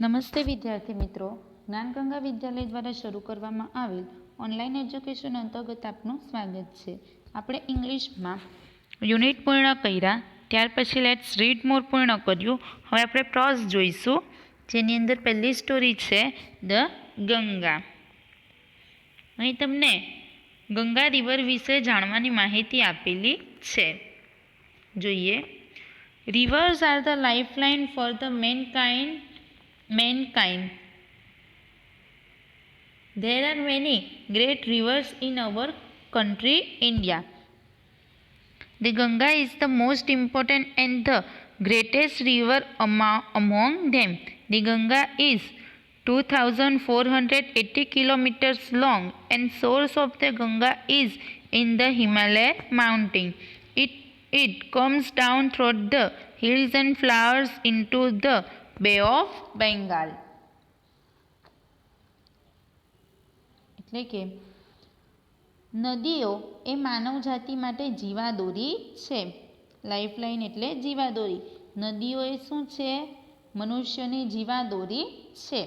નમસ્તે વિદ્યાર્થી મિત્રો, જ્ઞાનગંગા વિદ્યાલય દ્વારા શરૂ કરવામાં આવેલ ઓનલાઈન એજ્યુકેશન અંતર્ગત આપનું સ્વાગત છે. આપણે ઇંગ્લિશમાં યુનિટ પૂર્ણ કર્યા, ત્યાર પછી લેટ્સ રીડ મોર પૂર્ણ કર્યું. હવે આપણે પ્રોઝ જોઈશું, જેની અંદર પહેલી સ્ટોરી છે ધ ગંગા. અહીં તમને ગંગા રિવર વિશે જાણવાની માહિતી આપેલી છે. જોઈએ. Reverse are the lifeline for the mankind. There are many great rivers in our country, India. The Ganga is the most important and the greatest river among them. The Ganga is 2,480 kilometers long and source of the Ganga is in the Himalaya mountain. It comes down through the hills and flows into the Bay of Bengal. એટલે કે નદીઓ એ માનવ જાતિ માટે જીવાદોરી છે. Lifeline એટલે જીવાદોરી. નદીઓ એ શું છે? મનુષ્યની જીવાદોરી છે.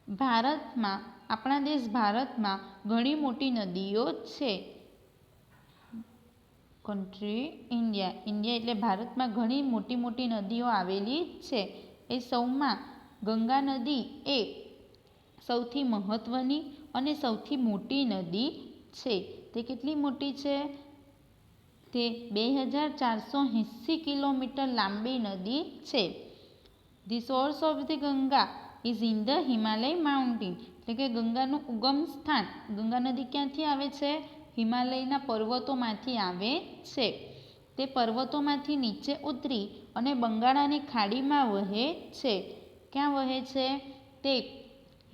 ભારતમાં, આપણા દેશ ભારતમાં ઘણી મોટી નદીઓ છે. Country India. ઇન્ડિયા એટલે ભારતમાં ઘણી મોટી મોટી નદીઓ આવેલી છે. એ સૌમાં ગંગા નદી એ સૌથી મહત્ત્વની અને સૌથી મોટી નદી છે. તે કેટલી મોટી છે? તે 2480 કિલોમીટર લાંબી નદી છે. The source of the Ganga is in the Himalaya mountain. એટલે કે ગંગાનું ઉગમ સ્થાન, ગંગા નદી ક્યાંથી આવે છે? હિમાલયના પર્વતોમાંથી આવે છે. તે પર્વતોમાંથી નીચે ઉતરી અને બંગાળાની ખાડીમાં વહે છે. ક્યાં વહે છે? તે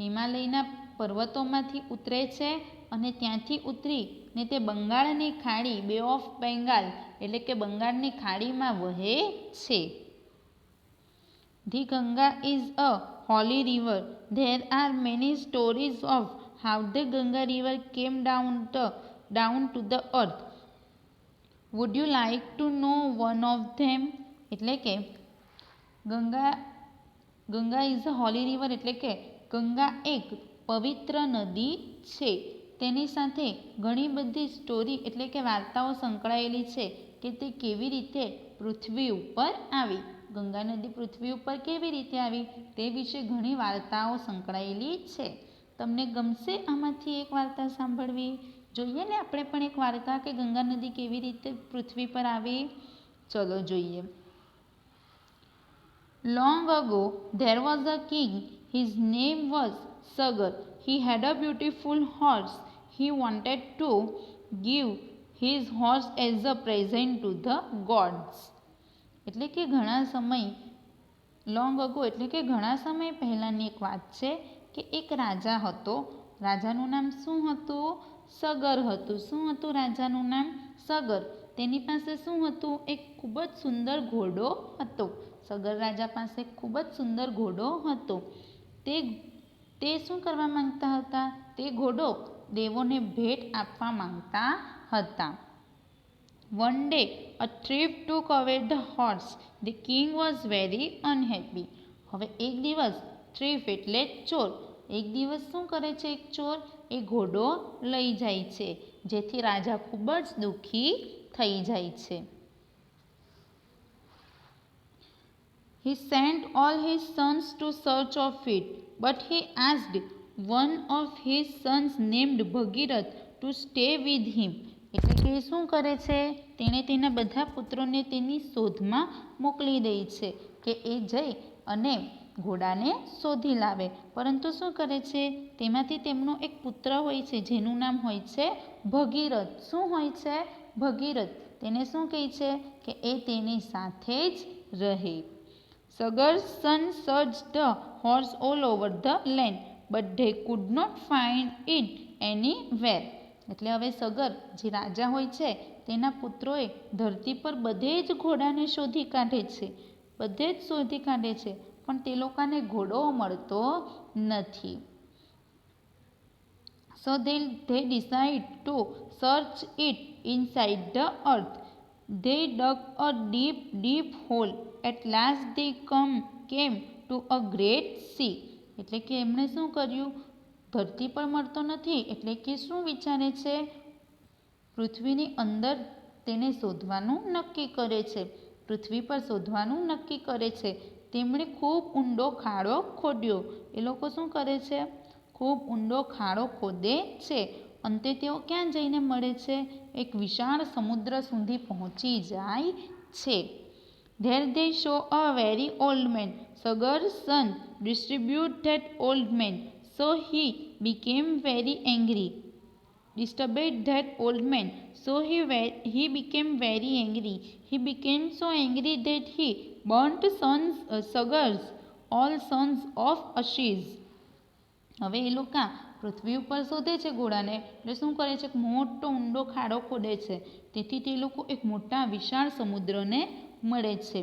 હિમાલયના પર્વતોમાંથી ઉતરે છે અને ત્યાંથી ઉતરી ને તે બંગાળની ખાડી, બે ઓફ બેંગાલ એટલે કે બંગાળની ખાડીમાં વહે છે. The Ganga is a Holi river. There are many stories of how the Ganga river કેમ down to the earth. Would you like to know one of them? એટલે કે Ganga is a Holi river એટલે કે ગંગા એક પવિત્ર નદી છે. તેની સાથે ઘણી બધી સ્ટોરી એટલે કે વાર્તાઓ સંકળાયેલી છે કે તે કેવી રીતે પૃથ્વી ઉપર આવી. ગંગા નદી પૃથ્વી ઉપર કેવી રીતે આવી તે વિશે ઘણી વાર્તાઓ સંકળાયેલી છે. તમને ગમશે આમાંથી એક વાર્તા સાંભળવી? જોઈએ ને આપણે પણ એક વાર્તા કે ગંગા નદી કેવી રીતે પૃથ્વી પર આવી. ચલો જોઈએ. Long ago there was a king. His name was Sagar. He had a beautiful horse. He wanted to give his horse as a present to the gods. એટલે કે ઘણા સમય, લોંગ અગો એટલે કે ઘણા સમય પહેલાંની એક વાત છે કે એક રાજા હતો. રાજાનું નામ શું હતું? સગર હતું. શું હતું રાજાનું નામ? સગર. તેની પાસે શું હતું? એક ખૂબ જ સુંદર ઘોડો હતો. સગર રાજા પાસે ખૂબ જ સુંદર ઘોડો હતો. તે શું કરવા માંગતા હતા? તે ઘોડો દેવોને ભેટ આપવા માંગતા હતા. One day a thief took away the horse. The king was very unhappy. હવે એક દિવસ thief એટલે ચોર. એક દિવસ શું કરે છે એક ચોર? એ ઘોડો લઈ જાય છે, જેથી રાજા ખૂબ જ દુઃખી થઈ જાય છે. He sent all his sons to search of it, but he asked one of his sons named Bhagirath to stay with him. એટલે કે શું કરે છે? તેણે તેના બધા પુત્રોને તેની શોધમાં મોકલી દે છે કે એ જઈ અને ઘોડાને શોધી લાવે. પરંતુ શું કરે છે? તેમાંથી તેમનો એક પુત્ર હોય છે જેનું નામ હોય છે ભગીરથ. શું હોય છે? ભગીરથ. તેને શું કહે છે કે એ તેની સાથે જ રહે. Sagar's son searched the horse all over the land, but they could not find it anywhere. એટલે હવે સગર જે રાજા હોય છે તેના પુત્રોએ ધરતી પર બધે જ ઘોડાને શોધી કાઢે છે, બધે જ શોધી કાઢે છે, પણ તે લોકોને ઘોડો મળતો નથી. So they decide to search it inside the earth. They dug a deep hole. At last they came to a great C. એટલે કે એમણે શું કર્યું, ધરતી પર મળતો નથી એટલે કે શું વિચારે છે, પૃથ્વીની અંદર તેને શોધવાનું નક્કી કરે છે, પૃથ્વી પર શોધવાનું નક્કી કરે છે. તેમણે ખૂબ ઊંડો ખાડો ખોદ્યો. એ લોકો શું કરે છે, ખૂબ ઊંડો ખાડો ખોદે છે. અંતે તેઓ ક્યાં જઈને મળે છે, એક વિશાળ સમુદ્ર સુધી પહોંચી જાય છે. There they saw a very old man. Sagar's son disturbed that old man, so he became very angry. Disturbed that old man, so he became very angry. He became so angry that he burnt Sagar's all sons of ashes. હવે એ લોકો પૃથ્વી ઉપર શોધે છે ઘોડાને, એટલે શું કરે છે, મોટો ઊંડો ખાડો ખોદે છે. તેથી તે લોકો એક મોટા વિશાળ સમુદ્રને મળે છે.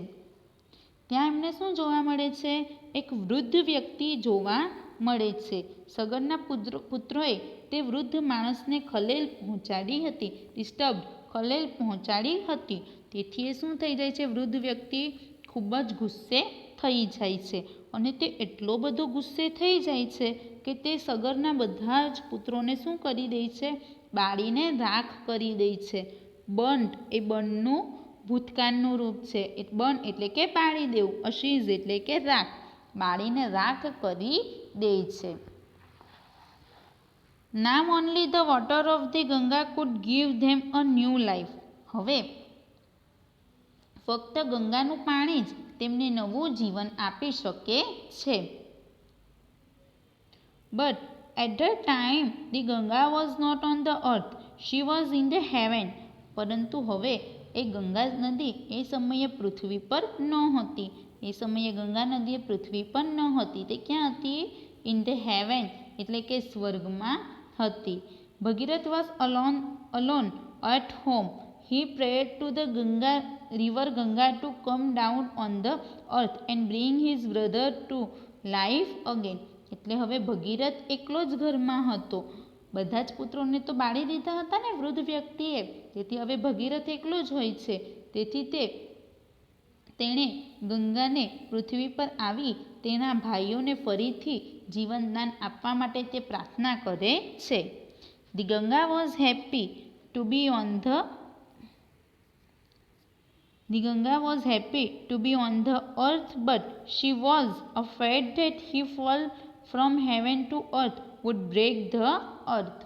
ત્યાં એમને શું જોવા મળે છે, એક વૃદ્ધ વ્યક્તિ જોવા મળે છે. સગરના પુત્રોએ તે વૃદ્ધ માણસને ખલેલ પહોંચાડી હતી, ડિસ્ટર્બ ખલેલ પહોંચાડી હતી. તેથી એ શું થઈ જાય છે, વૃદ્ધ વ્યક્તિ ખૂબ જ ગુસ્સે થઈ જાય છે. અને તે એટલો બધો ગુસ્સે થઈ જાય છે કે તે સગરના બધા જ પુત્રોને શું કરી દે છે, બાળીને રાખ કરી દે છે. બર્ન્ટ એ બર્નનું ભૂતકાળનું રૂપ છે. બર્ન એટલે કે બાળી દેવું, અશીઝ એટલે કે રાખ, બાળીને રાખ કરી દે છે. Now only the water of the Ganga could give them a new life. હવે ફક્ત ગંગાનું પાણી જ તેમને નવું જીવન આપી શકે છે. But at that time the Ganga was not on the earth, she was in the heaven. પરંતુ હવે એ ગંગા નદી એ સમયે પૃથ્વી પર ન હતી. એ સમયે ગંગા નદી એ પૃથ્વી પર ન હતી. તે ક્યાં હતી, ઇન ધ હેવન એટલે કે સ્વર્ગમાં હતી. ભગીરથ was alone at home. He prayed to the river Ganga to come down on the earth and bring his brother to life again. એટલે હવે ભગીરથ એકલો જ ઘરમાં હતો. બધા જ પુત્રોને તો બાળી દીધા હતા ને વૃદ્ધ વ્યક્તિએ. તેથી હવે ભગીરથ એકલો જ હોય છે. તેથી તેણે ગંગાને પૃથ્વી પર આવી તેના ભાઈઓને ફરીથી જીવનદાન આપવા માટે તે પ્રાર્થના કરે છે. The Ganga was happy to be on the earth, but she was afraid that he fall from heaven to earth would break the earth.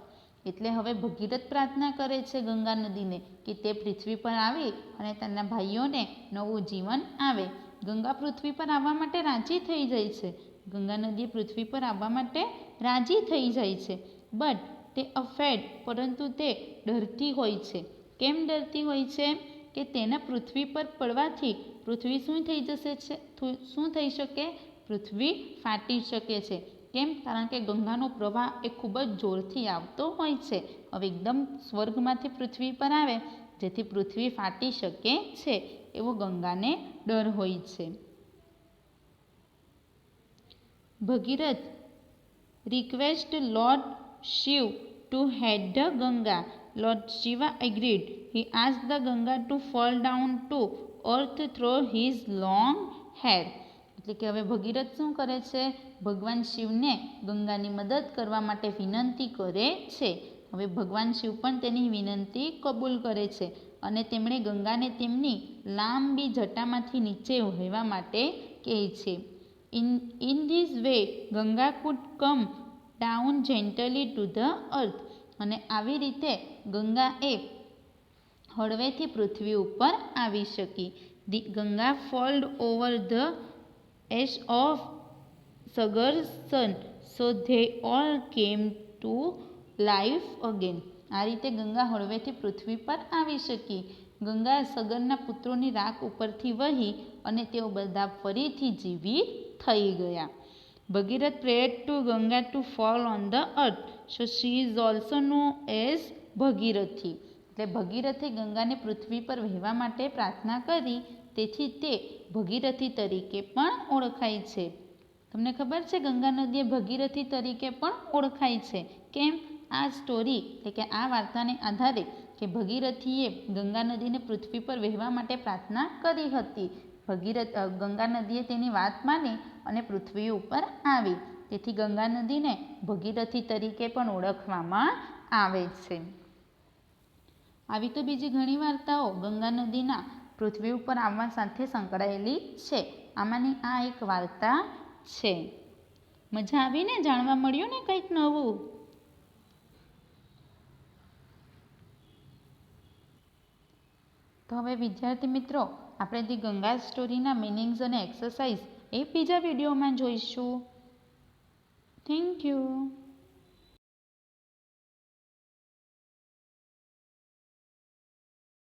એટલે હવે ભગીરથ પ્રાર્થના કરે છે ગંગા નદીને કે તે પૃથ્વી પર આવી અને તેના ભાઈઓને નવું જીવન આવે. ગંગા પૃથ્વી પર આવવા માટે રાજી થઈ જાય છે. ગંગા નદી પૃથ્વી પર આવવા માટે રાજી થઈ જાય છે. બટ તે અફેડ, પરંતુ તે ડરતી હોય છે. કેમ ડરતી હોય છે, કે તેના પૃથ્વી પર પડવાથી પૃથ્વી શું થઈ શકે, પૃથ્વી ફાટી શકે છે. કેમ, કારણ કે ગંગાનો પ્રવાહ એ ખૂબ જ જોરથી આવતો હોય છે. હવે એકદમ સ્વર્ગમાંથી પૃથ્વી પર આવે જેથી પૃથ્વી ફાટી શકે છે એવો ગંગાને ડર હોય છે. ભગીરથ request Lord Shiv to head the Ganga. Lord Shiva agreed. He asked the Ganga to fall down to earth through his long hair. એટલે કે હવે ભગીરથ શું કરે છે, ભગવાન શિવને ગંગાની મદદ કરવા માટે વિનંતી કરે છે. હવે ભગવાન શિવ પણ તેની વિનંતી કબૂલ કરે છે અને તેમણે ગંગાને તેમની લાંબી જટામાંથી નીચે વહેવા માટે કહે છે. In this way Ganga could come down gently to the earth. અને આવી રીતે ગંગા એ હળવેથી પૃથ્વી ઉપર આવી શકી. The Ganga followed over the ash of Sagar's son, so they all came to life again. આ રીતે ગંગા હળવેથી પૃથ્વી પર આવી શકી. ગંગા સગરના પુત્રોની રાખ ઉપરથી વહી અને તેઓ બધા ફરીથી જીવિત થઈ ગયા. ભગીરથ prayed to Ganga to fall on the earth, so she is also known as Bhagirathi. એટલે ભગીરથે ગંગાને પૃથ્વી પર વહેવા માટે પ્રાર્થના કરી, તેથી તે ભગીરથી તરીકે પણ ઓળખાય છે. તમને ખબર છે ગંગા નદી ભગીરથી તરીકે પણ ઓળખાય છે. કેમ, આ સ્ટોરી એટલે કે આ વાર્તાને આધારે કે ભગીરથીએ ગંગા નદીને પૃથ્વી પર વહેવા માટે પ્રાર્થના કરી હતી. ગંગા નદીએ તેની વાત માની અને પૃથ્વી ઉપર આવી. તેથી ગંગા નદીને ભગીરથી તરીકે પણ ઓળખવામાં આવે છે. આવી તો બીજી ઘણી વાર્તાઓ ગંગા નદીના પૃથ્વી ઉપર આવવા સાથે સંકળાયેલી છે. આમાંની આ એક વાર્તા છે. મજા આવીને? જાણવા મળ્યું ને કંઈક નવું? તો હવે વિદ્યાર્થી મિત્રો, આપણે ધી ગંગા સ્ટોરીના મિનિંગ્સ અને એક્સરસાઇઝ એ બીજા વિડીયોમાં જોઈશું. Thank you.